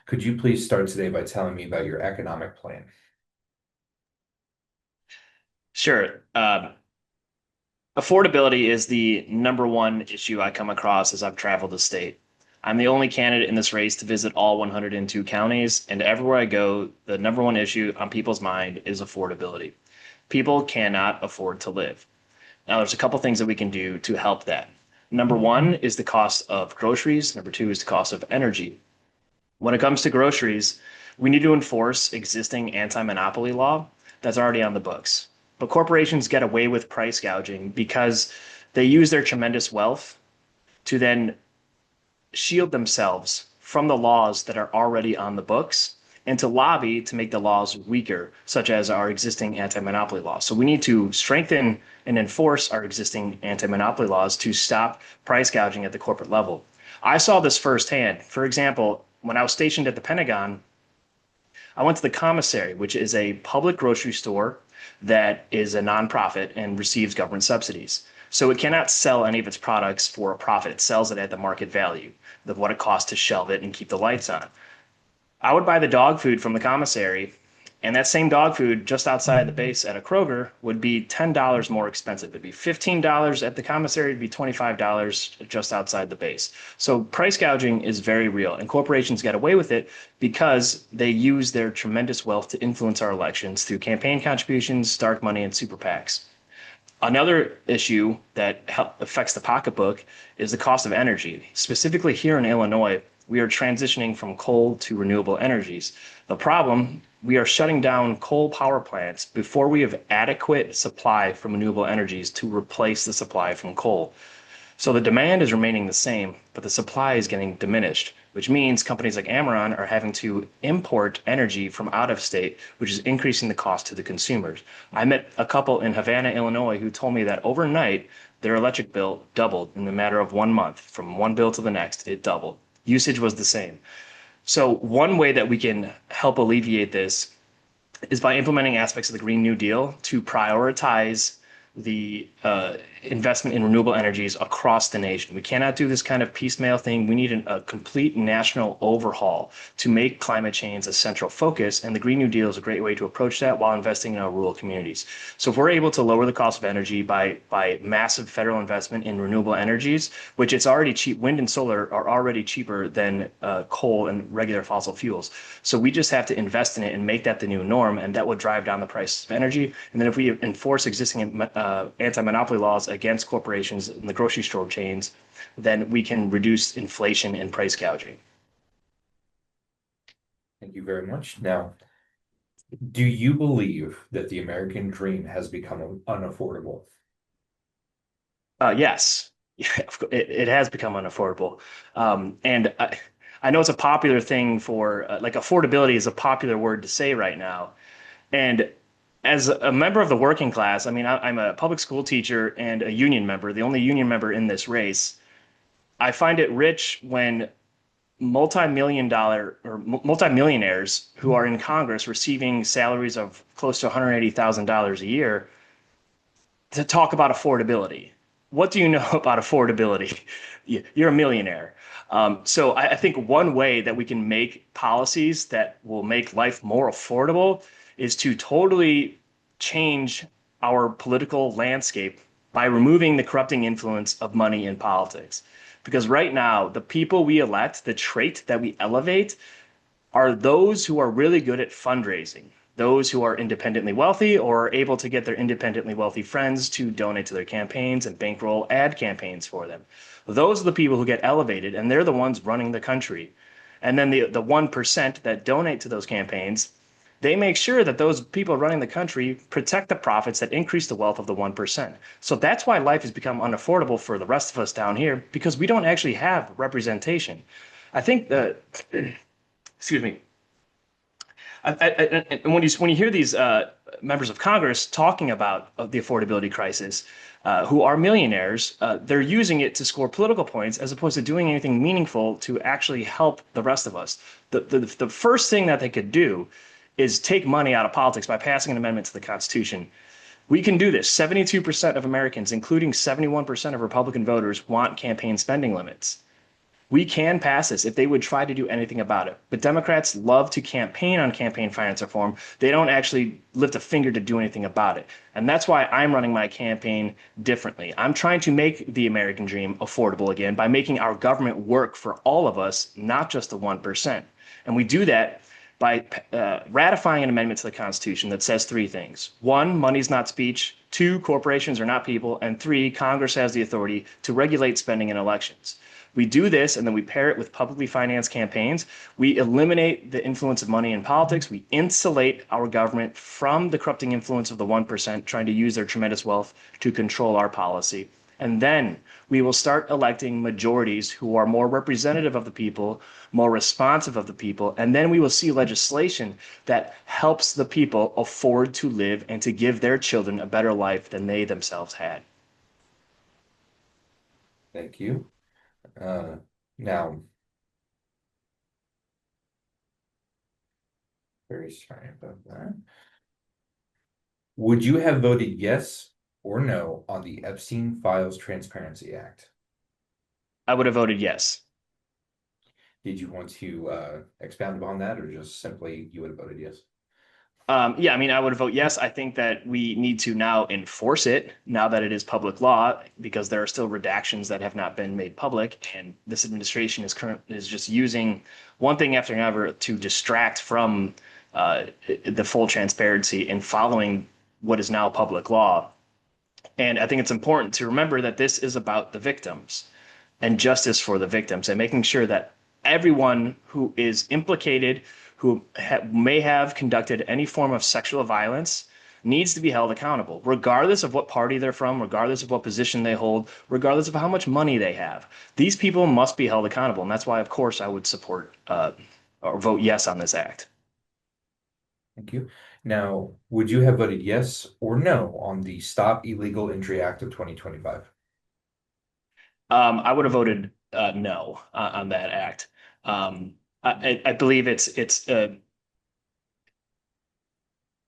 Could you please start today by telling me about your economic plan? Sure. Affordability is the number one issue I come across as I've traveled the state. I'm the only candidate in this race to visit all 102 counties, and everywhere I go, the number one issue on people's mind is affordability. People cannot afford to live. Now, there's a couple things that we can do to help that. Number one is the cost of groceries. Number two is the cost of energy. When it comes to groceries, we need to enforce existing anti-monopoly law that's already on the books. But corporations get away with price gouging because they use their tremendous wealth to then shield themselves from the laws that are already on the books and to lobby to make the laws weaker, such as our existing anti-monopoly laws. So we need to strengthen and enforce our existing anti-monopoly laws to stop price gouging at the corporate level. I saw this firsthand. For example, when I was stationed at the Pentagon, I went to the commissary, which is a public grocery store that is a nonprofit and receives government subsidies. So it cannot sell any of its products for a profit. It sells it at the market value of what it costs to shelve it and keep the lights on. I would buy the dog food from the commissary, and that same dog food just outside the base at a Kroger would be $10 more expensive. It'd be $15 at the commissary, it'd be $25 just outside the base. So price gouging is very real, and corporations get away with it because they use their tremendous wealth to influence our elections through campaign contributions, dark money, and super PACs. Another issue that affects the pocketbook is the cost of energy. Specifically here in Illinois, we are transitioning from coal to renewable energies. The problem, we are shutting down coal power plants before we have adequate supply from renewable energies to replace the supply from coal. So the demand is remaining the same, but the supply is getting diminished, which means companies like Amazon are having to import energy from out of state, which is increasing the cost to the consumers. I met a couple in Havana, Illinois, who told me that overnight their electric bill doubled in the matter of 1 month. From one bill to the next, it doubled. Usage was the same. So one way that we can help alleviate this is by implementing aspects of the Green New Deal to prioritize the investment in renewable energies across the nation. We cannot do this kind of piecemeal thing. We need a complete national overhaul to make climate change a central focus. And the Green New Deal is a great way to approach that while investing in our rural communities. So if we're able to lower the cost of energy by massive federal investment in renewable energies, which it's already cheap, wind and solar are already cheaper than coal and regular fossil fuels. So we just have to invest in it and make that the new norm, and that will drive down the price of energy. And then if we enforce existing anti-monopoly laws against corporations in the grocery store chains, then we can reduce inflation and price gouging. Thank you very much. Now, do you believe that the American dream has become unaffordable? Yes, it has become unaffordable. And I know it's a popular thing for like affordability is a popular word to say right now. And as a member of the working class, I mean, I'm a public school teacher and a union member, the only union member in this race. I find it rich when multi-million dollar or multi-millionaires who are in Congress receiving salaries of close to $180,000 a year to talk about affordability. What do you know about affordability? You're a millionaire. So I think one way that we can make policies that will make life more affordable is to totally change our political landscape by removing the corrupting influence of money in politics. Because right now, the people we elect, the trait that we elevate, are those who are really good at fundraising, those who are independently wealthy or are able to get their independently wealthy friends to donate to their campaigns and bankroll ad campaigns for them. Those are the people who get elevated, and they're the ones running the country. And then the 1% that donate to those campaigns, they make sure that those people running the country protect the profits that increase the wealth of the 1%. So that's why life has become unaffordable for the rest of us down here, because we don't actually have representation. I think that, excuse me, and when you hear these members of Congress talking about the affordability crisis, who are millionaires, they're using it to score political points as opposed to doing anything meaningful to actually help the rest of us. The first thing that they could do is take money out of politics by passing an amendment to the Constitution. We can do this. 72% of Americans, including 71% of Republican voters, want campaign spending limits. We can pass this if they would try to do anything about it. But Democrats love to campaign on campaign finance reform. They don't actually lift a finger to do anything about it. And that's why I'm running my campaign differently. I'm trying to make the American dream affordable again by making our government work for all of us, not just the 1%. And we do that by ratifying an amendment to the Constitution that says three things. One, money's not speech. Two, corporations are not people. And three, Congress has the authority to regulate spending in elections. We do this and then we pair it with publicly financed campaigns. We eliminate the influence of money in politics. We insulate our government from the corrupting influence of the 1% trying to use their tremendous wealth to control our policy. And then we will start electing majorities who are more representative of the people, more responsive of the people. And then we will see legislation that helps the people afford to live and to give their children a better life than they themselves had. Thank you. Uh, Now, very sorry about that. Would you have voted yes or no on the Epstein Files Transparency Act? I would have voted yes. Did you want to expound upon that, or just simply you would have voted yes? Yeah, I mean, I would vote yes. I think that we need to now enforce it now that it is public law, because there are still redactions that have not been made public, and this administration is just using one thing after another to distract from the full transparency and following what is now public law. And I think it's important to remember that this is about the victims and justice for the victims and making sure that everyone who is implicated, who may have conducted any form of sexual violence, needs to be held accountable, regardless of what party they're from, regardless of what position they hold, regardless of how much money they have. These people must be held accountable. And that's why, of course, I would support or vote yes on this act. Thank you. Now, would you have voted yes or no on the Stop Illegal Entry Act of 2025? I would have voted no on that act. I believe it's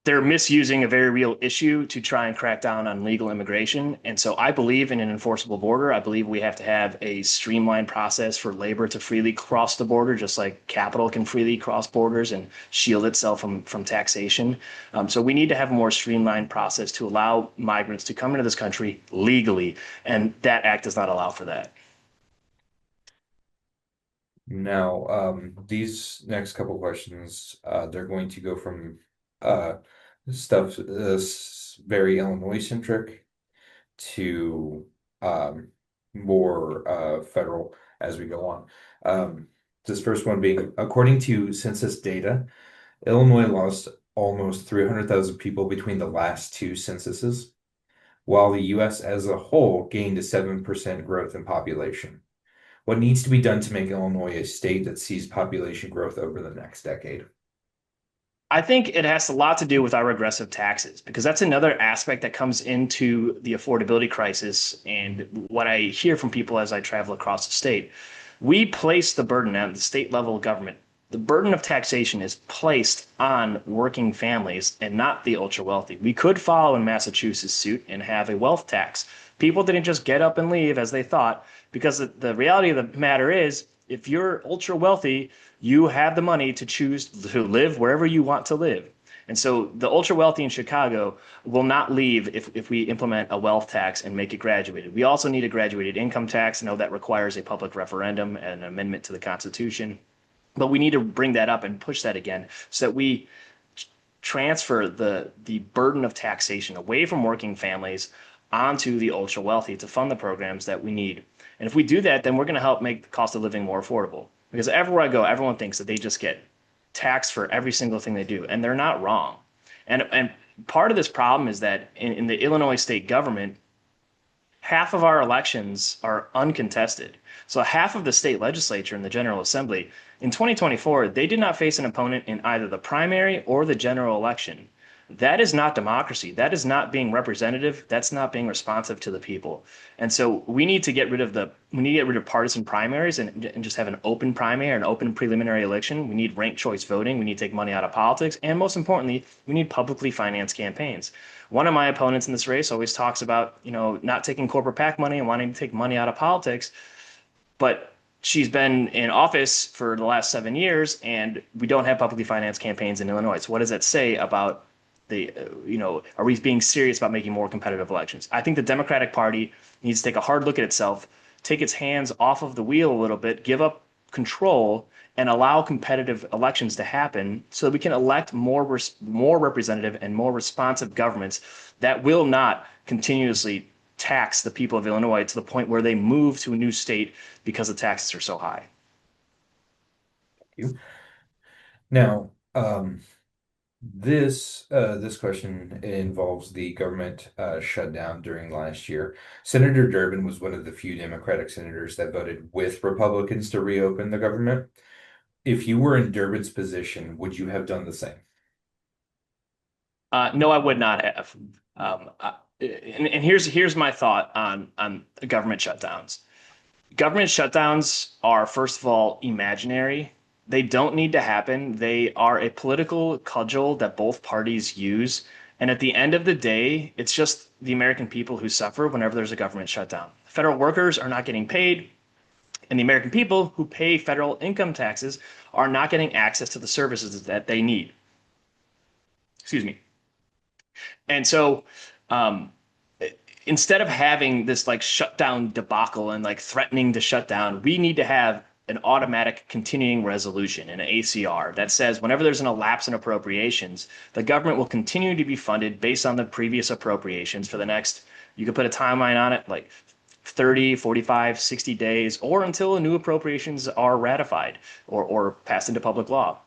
they're misusing a very real issue to try and crack down on legal immigration. And so I believe in an enforceable border. I believe we have to have a streamlined process for labor to freely cross the border, just like capital can freely cross borders and shield itself from taxation. So we need to have a more streamlined process to allow migrants to come into this country legally. And that act does not allow for that. Now, these next couple questions, they're going to go from uh, stuff very Illinois centric to more federal as we go on. This first one being, according to census data, Illinois lost almost 300,000 people between the last two censuses, while the US as a whole gained a 7% growth in population. What needs to be done to make Illinois a state that sees population growth over the next decade? I think it has a lot to do with our regressive taxes, because that's another aspect that comes into the affordability crisis. And what I hear from people as I travel across the state, we place the burden at the state level government. The burden of taxation is placed on working families and not the ultra wealthy. We could follow in Massachusetts' suit and have a wealth tax. People didn't just get up and leave as they thought, because the reality of the matter is, if you're ultra wealthy, you have the money to choose to live wherever you want to live. And so the ultra wealthy in Chicago will not leave if we implement a wealth tax and make it graduated. We also need a graduated income tax. I know that requires a public referendum and an amendment to the Constitution, but we need to bring that up and push that again so that we transfer the burden of taxation away from working families onto the ultra wealthy to fund the programs that we need. And if we do that, then we're going to help make the cost of living more affordable. Because everywhere I go, everyone thinks that they just get taxed for every single thing they do, and they're not wrong. And part of this problem is that in the Illinois state government, half of our elections are uncontested. So half of the state legislature and the General Assembly in 2024, they did not face an opponent in either the primary or the general election. That is not democracy. That is not being representative. That's not being responsive to the people. And so we need to get rid of partisan primaries and just have an open primary, an open preliminary election. We need ranked choice voting. We need to take money out of politics. And most importantly, we need publicly financed campaigns. One of my opponents in this race always talks about, not taking corporate PAC money and wanting to take money out of politics. But she's been in office for the last 7 years, and we don't have publicly financed campaigns in Illinois. So what does that say about are we being serious about making more competitive elections? I think the Democratic Party needs to take a hard look at itself, take its hands off of the wheel a little bit, give up control, and allow competitive elections to happen so that we can elect more representative and more responsive governments that will not continuously tax the people of Illinois to the point where they move to a new state because the taxes are so high. You. Now, this question involves the government shutdown during last year. Senator Durbin was one of the few Democratic senators that voted with Republicans to reopen the government. If you were in Durbin's position, would you have done the same? No, I would not have. And here's my thought on government shutdowns. Government shutdowns are, first of all, imaginary. They don't need to happen. They are a political cudgel that both parties use. And at the end of the day, it's just the American people who suffer whenever there's a government shutdown. Federal workers are not getting paid, and the American people who pay federal income taxes are not getting access to the services that they need. Excuse me. And so, um, instead of having this like shutdown debacle and like threatening to shut down, we need to have an automatic continuing resolution, an ACR, that says whenever there's an elapse in appropriations, the government will continue to be funded based on the previous appropriations for the next, you could put a timeline on it, like 30, 45, 60 days, or until new appropriations are ratified or passed into public law.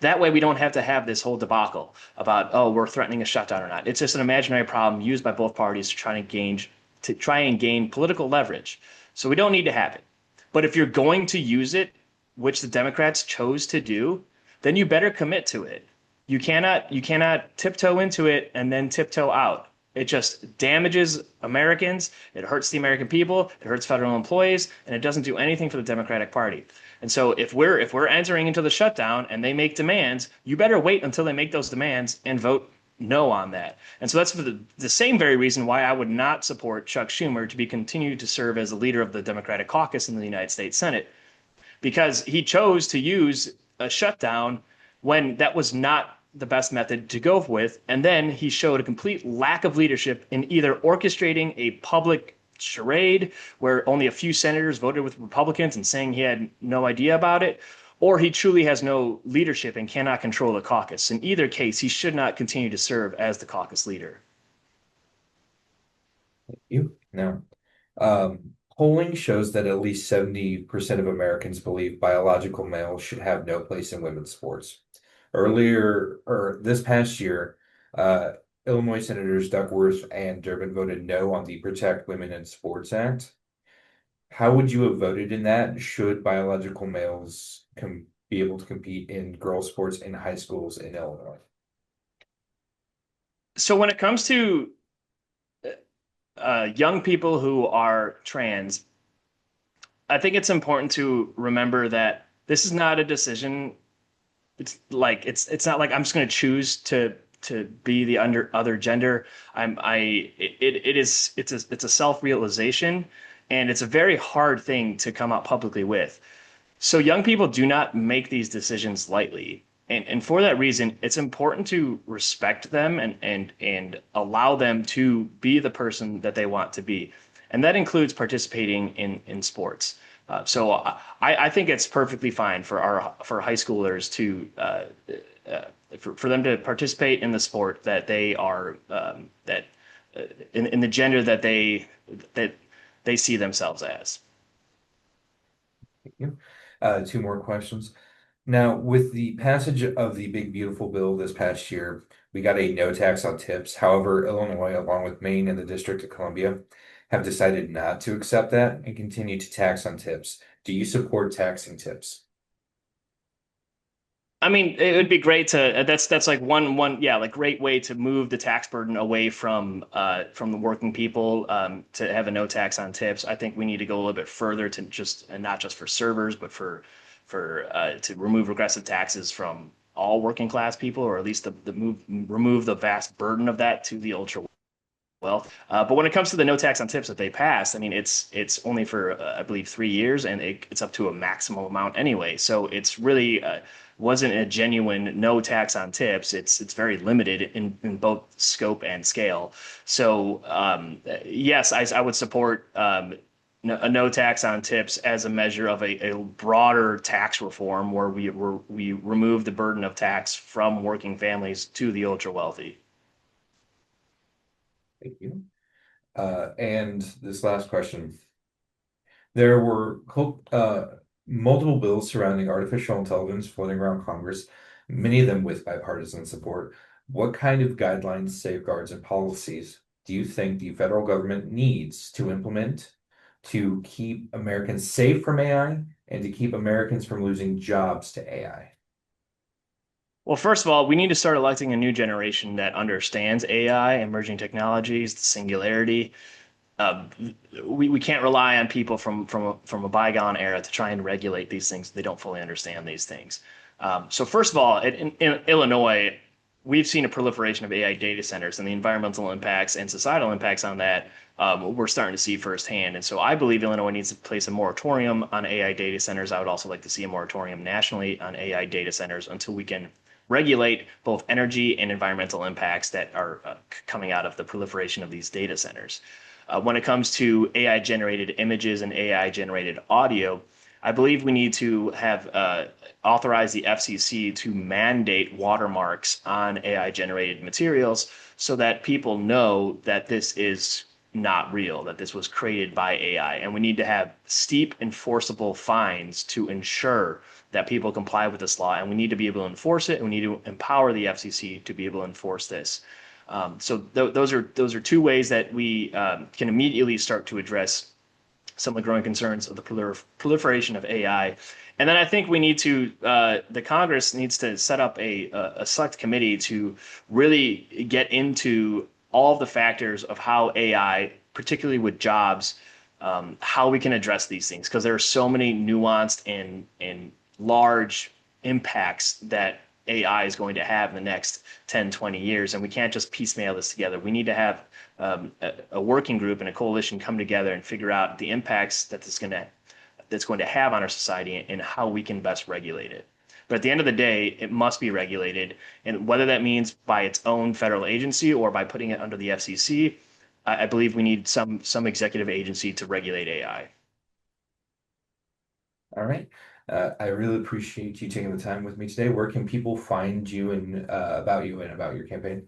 That way, we don't have to have this whole debacle about, oh, we're threatening a shutdown or not. It's just an imaginary problem used by both parties to try and gain political leverage. So we don't need to have it. But if you're going to use it, which the Democrats chose to do, then you better commit to it. You cannot tiptoe into it and then tiptoe out. It just damages Americans. It hurts the American people. It hurts federal employees, and it doesn't do anything for the Democratic Party. And so if we're entering into the shutdown and they make demands, you better wait until they make those demands and vote no on that. And so that's for the same very reason why I would not support Chuck Schumer to be continued to serve as the leader of the Democratic caucus in the United States Senate, because he chose to use a shutdown when that was not the best method to go with. And then he showed a complete lack of leadership in either orchestrating a public charade where only a few senators voted with Republicans and saying he had no idea about it, or he truly has no leadership and cannot control the caucus. In either case, he should not continue to serve as the caucus leader. You? No. Polling shows that at least 70% of Americans believe biological males should have no place in women's sports. Earlier, or this past year, uh, Illinois Senators Duckworth and Durbin voted no on the Protect Women in Sports Act. How would you have voted in that? Should biological males be able to compete in girls' sports in high schools in Illinois? So when it comes to young people who are trans, I think it's important to remember that this is not a decision. It's not like I'm just going to choose to be the other gender. It's a self-realization, and it's a very hard thing to come out publicly with. So young people do not make these decisions lightly. And for that reason, it's important to respect them and allow them to be the person that they want to be. And that includes participating in sports. So I think it's perfectly fine for high schoolers to for them to participate in the sport that they are that in the gender that they see themselves as. Thank you. Two more questions. Now, with the passage of the Big Beautiful Bill this past year, we got a no tax on tips. However, Illinois, along with Maine and the District of Columbia, have decided not to accept that and continue to tax on tips. Do you support taxing tips? I mean, it would be great to that's like one yeah, like great way to move the tax burden away from the working people, to have a no tax on tips. I think we need to go a little bit further to just, and not just for servers, but for to remove regressive taxes from all working class people, or at least remove the vast burden of that to the ultra well. But when it comes to the no tax on tips that they passed, I mean, it's only for I believe 3 years, and it's up to a maximum amount anyway. So it's really wasn't a genuine no tax on tips. It's very limited in both scope and scale. So yes, I would support a no tax on tips as a measure of a broader tax reform where we remove the burden of tax from working families to the ultra wealthy. Thank you. And this last question. There were multiple bills surrounding artificial intelligence floating around Congress, many of them with bipartisan support. What kind of guidelines, safeguards, and policies do you think the federal government needs to implement to keep Americans safe from AI and to keep Americans from losing jobs to AI? Well, first of all, we need to start electing a new generation that understands AI, emerging technologies, the singularity. Uh, we can't rely on people from a bygone era to try and regulate these things. They don't fully understand these things. So first of all, in Illinois, we've seen a proliferation of AI data centers and the environmental impacts and societal impacts on that. We're starting to see firsthand. And so I believe Illinois needs to place a moratorium on AI data centers. I would also like to see a moratorium nationally on AI data centers until we can regulate both energy and environmental impacts that are coming out of the proliferation of these data centers. When it comes to AI generated images and AI generated audio, I believe we need to have authorize the FCC to mandate watermarks on AI generated materials so that people know that this is not real, that this was created by AI. And we need to have steep enforceable fines to ensure that people comply with this law. And we need to be able to enforce it. And we need to empower the FCC to be able to enforce this. So those are two ways that we can immediately start to address some of the growing concerns of the proliferation of AI. And then I think we need to the Congress needs to set up a select committee to really get into all of the factors of how AI, particularly with jobs, how we can address these things because there are so many nuanced and large impacts that AI is going to have in the next 10, 20 years. And we can't just piecemeal this together. We need to have a working group and a coalition come together and figure out the impacts that's going to have on our society and how we can best regulate it. But at the end of the day, it must be regulated. And whether that means by its own federal agency or by putting it under the FCC, I believe we need some executive agency to regulate AI. All right. I really appreciate you taking the time with me today. Where can people find you and about you and about your campaign?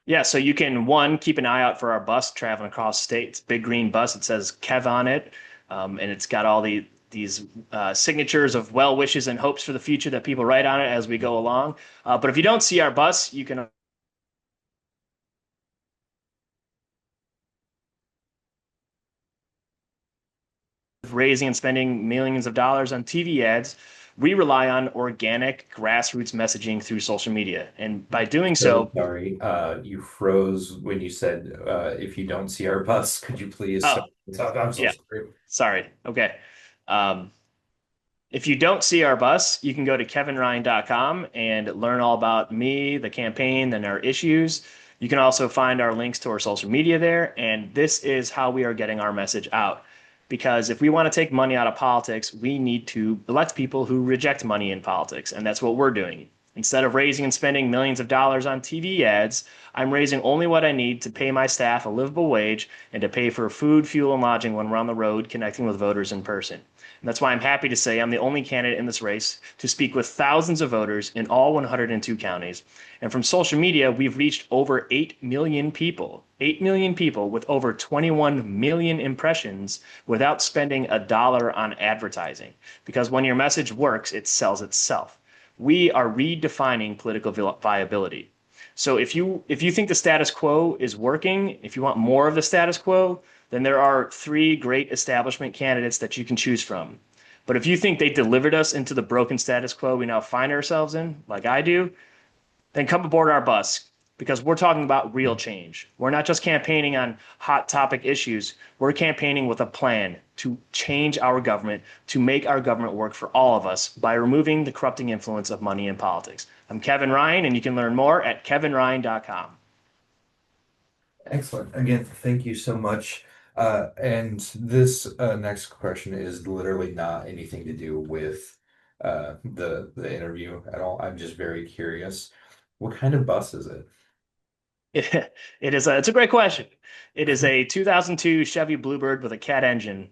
Yeah, so you can one keep an eye out for our bus traveling across the state. It's a big green bus. It says Kev on it, and it's got all these signatures of well wishes and hopes for the future that people write on it as we go along. But if you don't see our bus, you can raising and spending millions of dollars on TV ads. We rely on organic grassroots messaging through social media, and by doing So so, sorry, you froze when you said if you don't see our bus, could you please oh stop? I'm so yeah, sorry. sorry. Okay. Um, If you don't see our bus, you can go to kevinryan.com and learn all about me, the campaign, and our issues. You can also find our links to our social media there. And this is how we are getting our message out. Because if we want to take money out of politics, we need to elect people who reject money in politics. And that's what we're doing. Instead of raising and spending millions of dollars on TV ads, I'm raising only what I need to pay my staff a livable wage and to pay for food, fuel, and lodging when we're on the road connecting with voters in person. And that's why I'm happy to say I'm the only candidate in this race to speak with thousands of voters in all 102 counties. And from social media, we've reached over 8 million people, 8 million people with over 21 million impressions without spending a dollar on advertising. Because when your message works, it sells itself. We are redefining political viability. So if you think the status quo is working, if you want more of the status quo, then there are three great establishment candidates that you can choose from. But if you think they delivered us into the broken status quo we now find ourselves in, like I do, then come aboard our bus because we're talking about real change. We're not just campaigning on hot topic issues. We're campaigning with a plan to change our government, to make our government work for all of us by removing the corrupting influence of money in politics. I'm Kevin Ryan, and you can learn more at kevinryan.com. Excellent. Again, thank you so much. And this next question is literally not anything to do with the interview at all. I'm just very curious. What kind of bus is it? It's a great question. It is a 2002 Chevy Bluebird with a cat engine.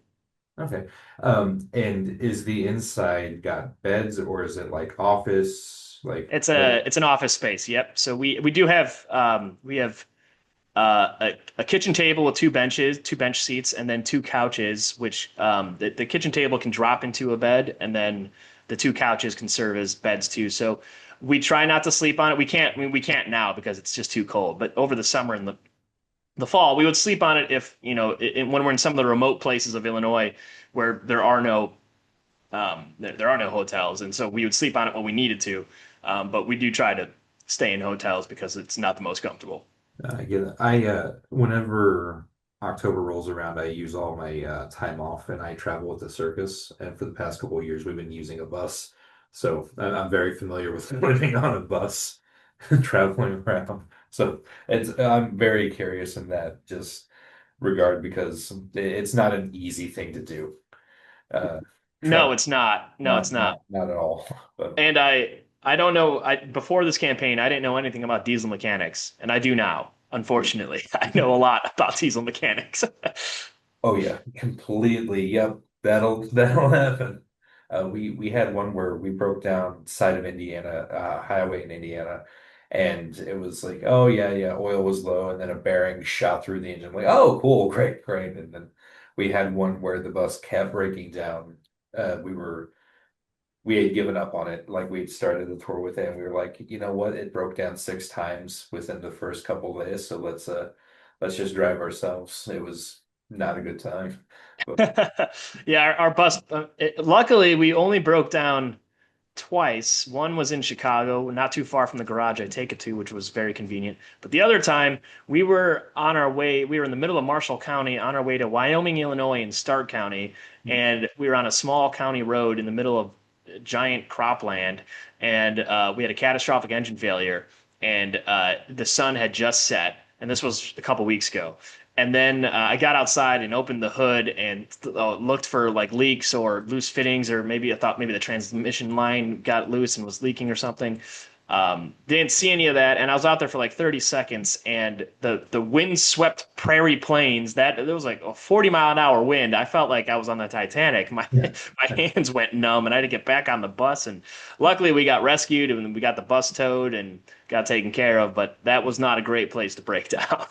Okay. And is the inside got beds or is it like office? Like what? It's an office space. Yep. So we do have we have a kitchen table with two bench seats, and then two couches, which the kitchen table can drop into a bed, and then the two couches can serve as beds too. So we try not to sleep on it. We can't. I mean, we can't now because it's just too cold. But over the summer and the fall, we would sleep on it if when we're in some of the remote places of Illinois where there are no hotels, and so we would sleep on it when we needed to. But we do try to stay in hotels because it's not the most comfortable. I get it. I whenever October rolls around, I use all my time off and I travel with the circus. And for the past couple of years, we've been using a bus. So I'm very familiar with living on a bus, traveling around. So I'm very curious in that just regard because it's not an easy thing to do. No, Travel, it's not. No, it's not. not at all. But And I don't know. I before this campaign, I didn't know anything about diesel mechanics, and I do now. Unfortunately, I know a lot about diesel mechanics. oh yeah, completely. Yep, that'll happen. We had one where we broke down side of Indiana, highway in Indiana, and it was like, oh yeah, oil was low, and then a bearing shot through the engine. Like, oh cool, great. And then we had one where the bus kept breaking down. We had given up on it, like we'd started the tour with it, and we were like, you know what? It broke down 6 times within the first couple of days, so let's just drive ourselves. It was not a good time. But Yeah, our bus. Luckily, we only broke down twice. One was in Chicago, not too far from the garage I take it to, which was very convenient. But the other time, we were on our way, we were in the middle of Marshall County on our way to Wyoming, Illinois, and Stark County. And we were on a small county road in the middle of giant cropland. And we had a catastrophic engine failure. And the sun had just set. And this was a couple weeks ago. And then I got outside and opened the hood and looked for like leaks or loose fittings, or maybe I thought maybe the transmission line got loose and was leaking or something. Didn't see any of that, and I was out there for like 30 seconds, and the wind swept prairie plains. That there was like a 40-mile-an-hour wind. I felt like I was on the Titanic. My yeah. my hands went numb, and I had to get back on the bus. And luckily, we got rescued and we got the bus towed and got taken care of. But that was not a great place to break down.